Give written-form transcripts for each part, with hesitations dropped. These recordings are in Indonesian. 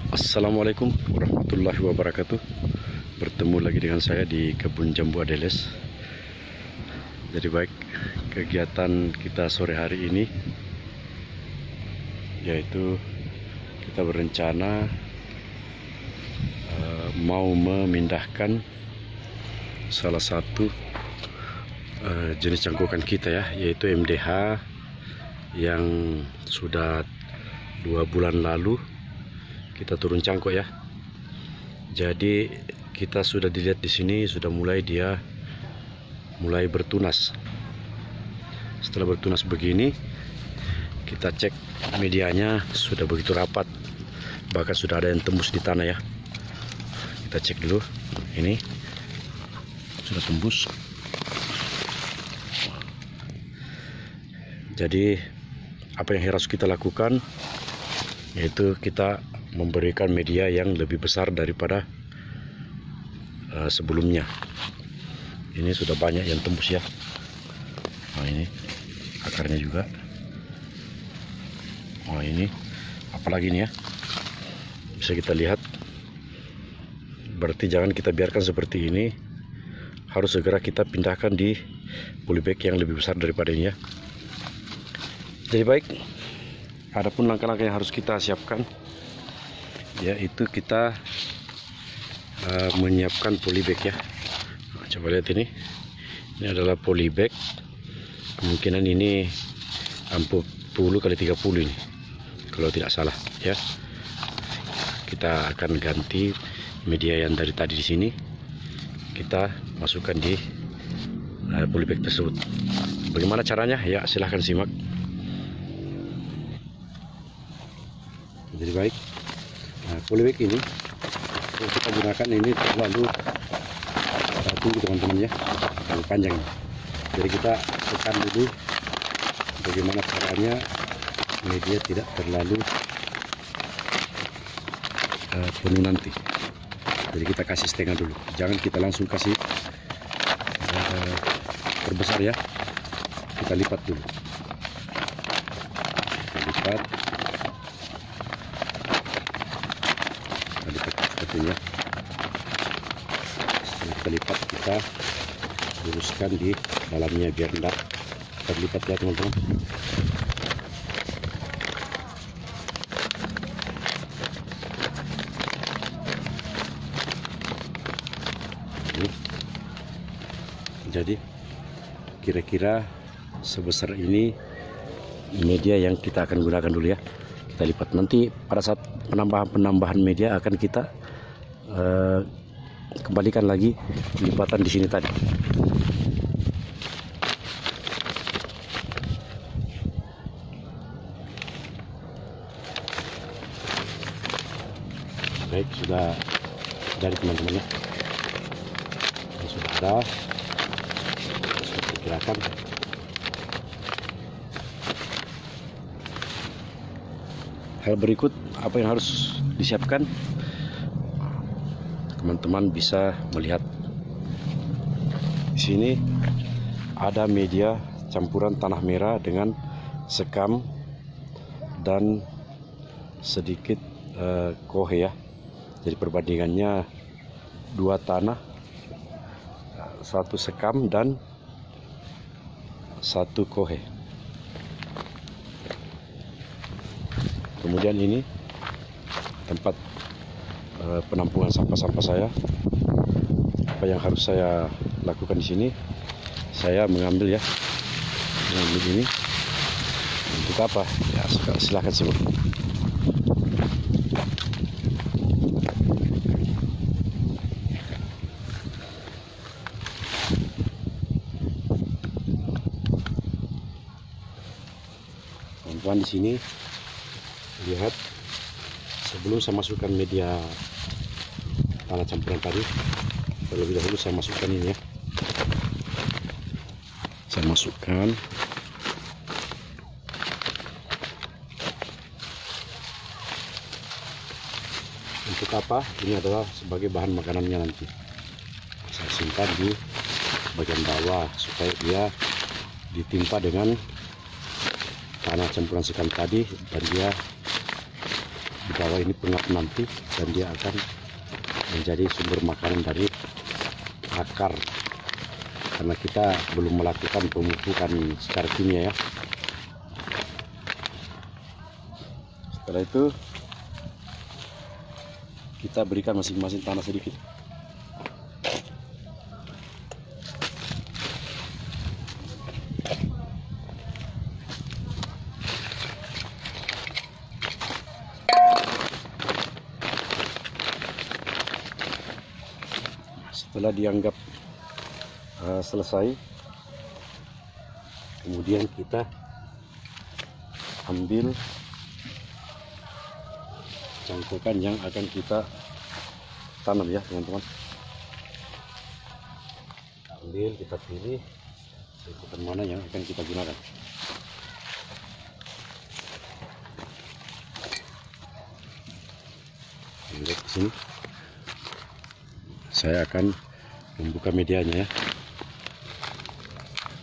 Assalamualaikum warahmatullahi wabarakatuh. Bertemu lagi dengan saya di kebun jambu Adeles. Jadi baik, kegiatan kita sore hari ini yaitu kita berencana mau memindahkan salah satu jenis cangkukan kita ya, yaitu MDH yang sudah 2 bulan lalu kita turun cangkuk ya. Jadi kita sudah dilihat di sini sudah mulai bertunas. Setelah bertunas begini, kita cek medianya sudah begitu rapat, bahkan sudah ada yang tembus di tanah ya. Kita cek dulu, ini sudah tembus. Jadi apa yang harus kita lakukan yaitu kita memberikan media yang lebih besar daripada sebelumnya. Ini sudah banyak yang tembus ya. Nah, ini akarnya juga. Oh, ini apalagi nih ya, bisa kita lihat. Berarti jangan kita biarkan seperti ini, harus segera kita pindahkan di polybag yang lebih besar daripada ini ya. Jadi baik, adapun langkah-langkah yang harus kita siapkan yaitu kita menyiapkan polybag ya. Nah, coba lihat ini adalah polybag, kemungkinan ini 40 kali 30 ini kalau tidak salah ya. Kita akan ganti media yang dari tadi di sini, kita masukkan di polybag tersebut. Bagaimana caranya ya, silahkan simak. Jadi baik, polybag ini yang kita gunakan ini terlalu tinggi teman-teman ya, terlalu panjang. Jadi kita tekan dulu bagaimana caranya media tidak terlalu penuh nanti. Jadi kita kasih setengah dulu, jangan kita langsung kasih perbesar ya. Kita lipat dulu, kita lipat seperti ya. Setelah kita lipat, kita luruskan di dalamnya biar tidak terlipat ya teman-teman. Jadi kira-kira sebesar ini media yang kita akan gunakan dulu ya. Kita lipat, nanti pada saat penambahan media akan kita kembalikan lagi lipatan di sini tadi. Baik, sudah dari teman-teman ya, sudah ada. Sudah perkirakan. Hal berikut apa yang harus disiapkan, teman-teman bisa melihat di sini ada media campuran tanah merah dengan sekam dan sedikit kohe ya. Jadi perbandingannya 2 tanah, 1 sekam dan 1 kohe. Kemudian ini tempat penampungan sampah-sampah saya. Apa yang harus saya lakukan di sini? Saya mengambil ya, mengambil ini untuk apa? Ya, silahkan simak. Teman-teman di sini lihat, sebelum saya masukkan media tanah campuran tadi, terlebih dahulu saya masukkan ini ya. Saya masukkan untuk apa? Ini adalah sebagai bahan makanannya nanti. Saya simpan di bagian bawah supaya dia ditimpa dengan tanah campuran sekam tadi dan dia bawah ini pengap nanti, dan dia akan menjadi sumber makanan dari akar, karena kita belum melakukan pemupukan secara kimia ya. Setelah itu kita berikan masing-masing tanah sedikit. Setelah dianggap selesai, kemudian kita ambil cangkukan yang akan kita tanam ya teman-teman. Ambil, kita pilih cangkukan mana yang akan kita gunakan. Lihat di sini, saya akan membuka medianya ya.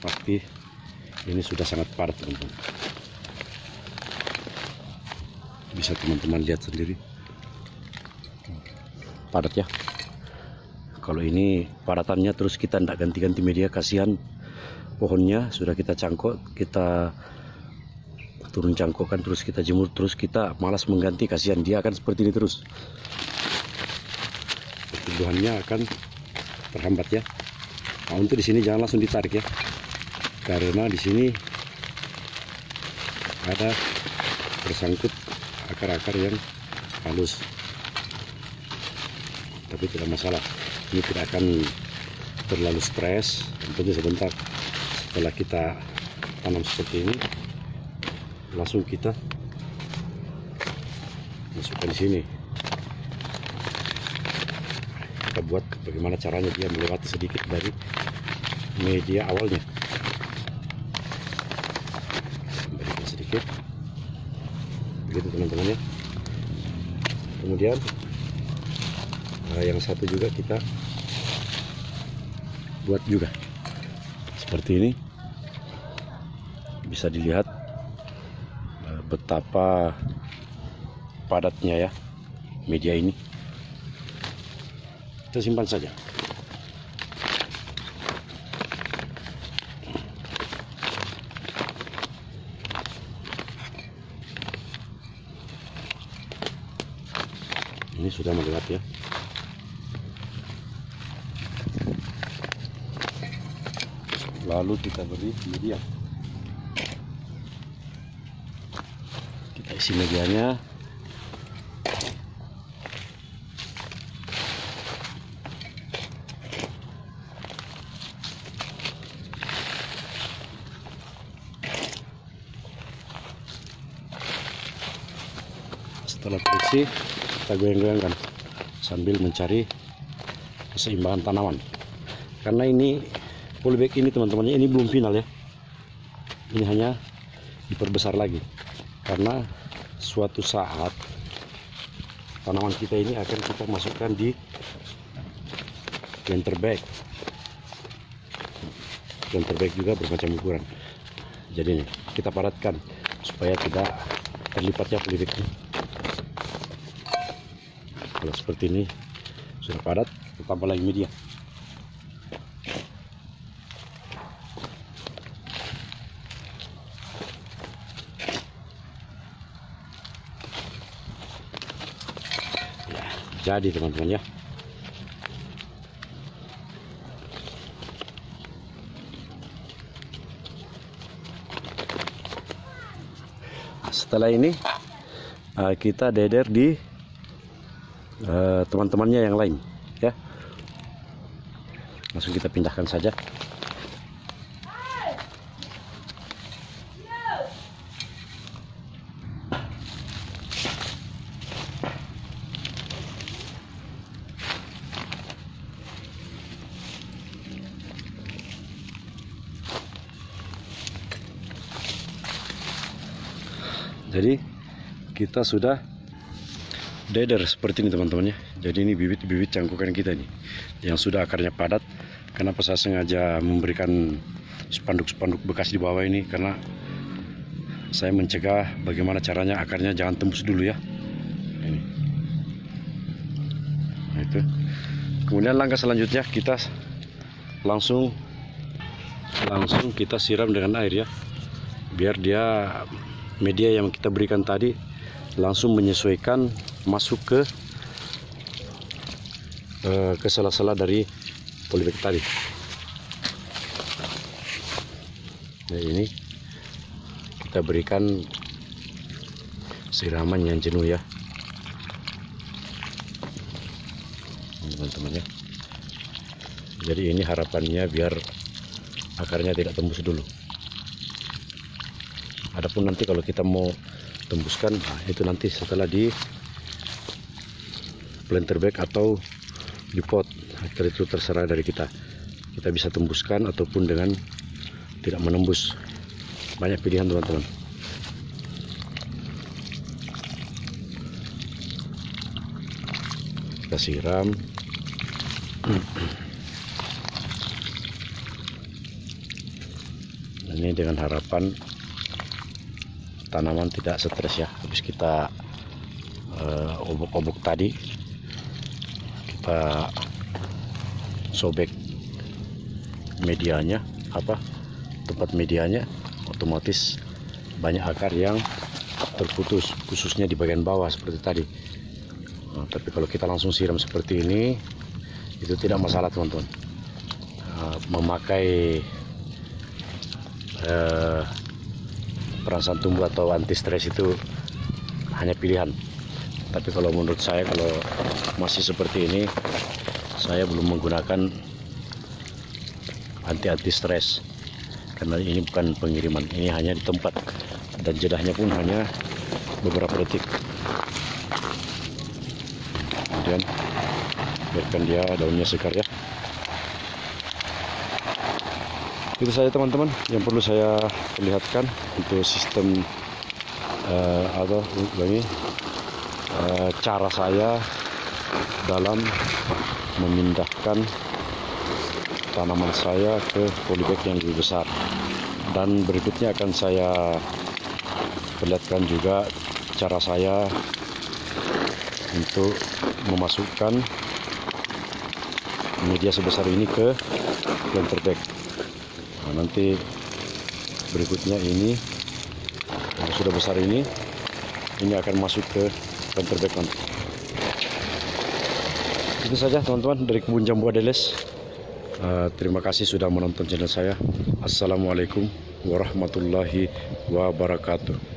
Pasti ini sudah sangat padat teman-teman. Bisa teman-teman lihat sendiri, padat ya. Kalau ini padatannya terus kita tidak ganti-ganti media, kasihan pohonnya sudah kita cangkok, kita turun cangkokan, terus kita jemur, terus kita malas mengganti, kasihan dia akan seperti ini terus. Pertumbuhannya akan terhambat ya. Nah, untuk di sini jangan langsung ditarik ya, karena di sini ada tersangkut akar-akar yang halus. Tapi tidak masalah, ini tidak akan terlalu stres. Tentunya sebentar setelah kita tanam seperti ini, langsung kita masukkan di sini. Kita buat bagaimana caranya dia melewati sedikit dari media awalnya. Berikan sedikit, begitu teman-teman ya. Kemudian yang satu juga kita buat juga seperti ini. Bisa dilihat betapa padatnya ya media ini. Kita simpan saja. Ini sudah melewati ya. Lalu kita beri media. Kita isi medianya. Setelah terisi, kita goyang-goyangkan sambil mencari keseimbangan tanaman. Karena ini polybag ini teman-teman, ini belum final ya. Ini hanya diperbesar lagi, karena suatu saat tanaman kita ini akan kita masukkan di planter bag. Planter bag juga bermacam ukuran. Jadi ini kita padatkan supaya tidak terlipatnya polybag ini. Kalau seperti ini sudah padat, kita tambah lagi media. Jadi teman-teman ya. Setelah ini kita deder di teman-temannya yang lain ya. Langsung kita pindahkan saja. Jadi kita sudah deder seperti ini teman-teman ya. Jadi ini bibit-bibit cangkukan kita nih yang sudah akarnya padat. Kenapa saya sengaja memberikan spanduk-spanduk bekas di bawah ini, karena saya mencegah bagaimana caranya akarnya jangan tembus dulu ya. ini. Nah, itu. Kemudian langkah selanjutnya kita langsung kita siram dengan air ya, biar dia media yang kita berikan tadi langsung menyesuaikan masuk ke sela-sela dari polybag tadi. Nah, ini kita berikan siraman yang jenuh ya, teman-teman ya. Jadi ini harapannya biar akarnya tidak tembus dulu. Adapun nanti kalau kita mau tembuskan, nah itu nanti setelah di planter bag atau di pot, itu terserah dari kita. Kita bisa tembuskan ataupun dengan tidak menembus. Banyak pilihan teman-teman. Kita siram. Ini dengan harapan tanaman tidak stres ya. Habis kita obok-obok tadi, kita sobek medianya, tempat medianya, otomatis banyak akar yang terputus, khususnya di bagian bawah seperti tadi. Nah, tapi kalau kita langsung siram seperti ini, itu tidak masalah teman-teman. Memakai perangsang tumbuh atau anti stres itu hanya pilihan. Tapi kalau menurut saya, kalau masih seperti ini, saya belum menggunakan anti stres, karena ini bukan pengiriman, ini hanya di tempat dan jedahnya pun hanya beberapa detik. Kemudian biarkan dia daunnya segar ya. Itu saja teman-teman yang perlu saya perlihatkan untuk sistem cara saya dalam memindahkan tanaman saya ke polybag yang lebih besar. Dan berikutnya akan saya perlihatkan juga cara saya untuk memasukkan media sebesar ini ke planter bag. Nah, nanti berikutnya ini yang sudah besar ini akan masuk ke planter bag nanti. Itu saja teman-teman dari Kebun Jambu Adeles. Terima kasih sudah menonton channel saya. Assalamualaikum warahmatullahi wabarakatuh.